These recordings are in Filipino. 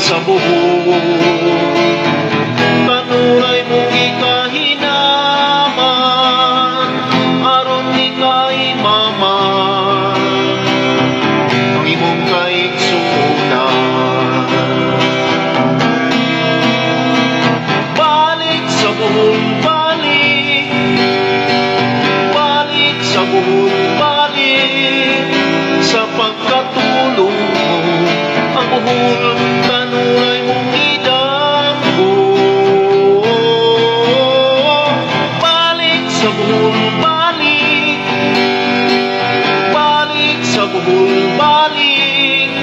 sa buhok, kanunay mong ikahinaman, aron ni kay mama, ang imong kaigsunan. Balik sa buhok, balik, balik sa buhok, balik, sa pagkatulong mo, ang buhok kanunay mong idamgo. Balik sa buhol, balik, balik sa buhol, balik,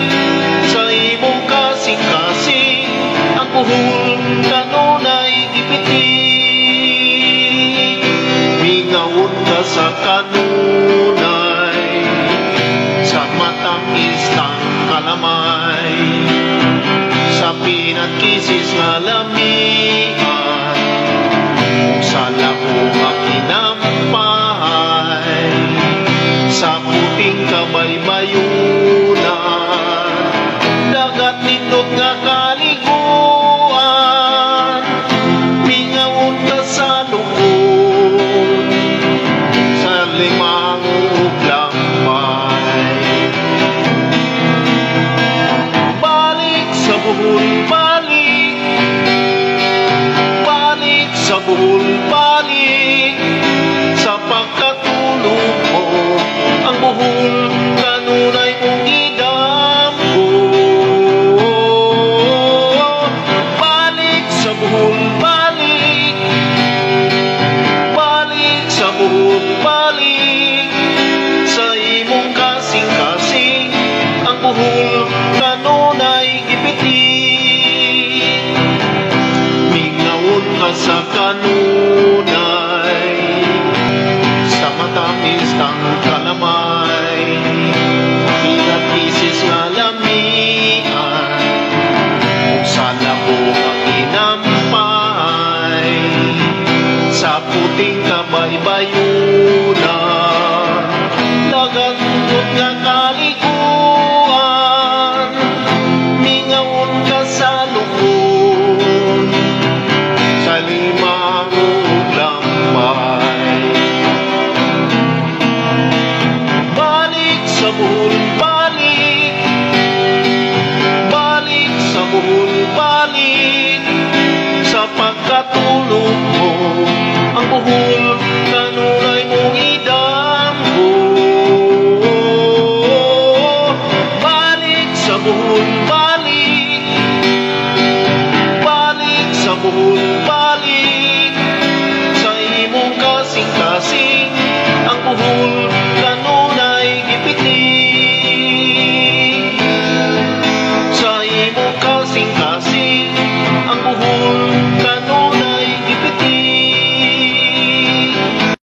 sa imong kasing-kasing, ang buhol kanunay ipitik. Mingaon ka sa kanunay, sa matangis kang kalamay, sa pinagkisis nga lamian, sa lakong akinampahay, sa puting kabaybayunan, dagat nindot nga kaliguan, mingaon ka sa lukon, sa limang uglampay. Balik sa buhol, balik, balik sa buhol, balik, sa pagkatulong mo, ang buhol kanunay mong idamgo. Balik sa buhol, balik, balik sa buhol, balik, sa imong kasing-kasing, ang buhol kanunay ipitik. Mingaon ka sa kanunay, sa matamis kang kalamay, pinagkisis nga lamian, sa lakong akinampay, sa puting kabaybayunan, lagandot nga kalikuan, mingaon ka sa lukon, sa limang uglampay. Balik sa buhol, balik, balik sa buhol, balik, sa pagkatulong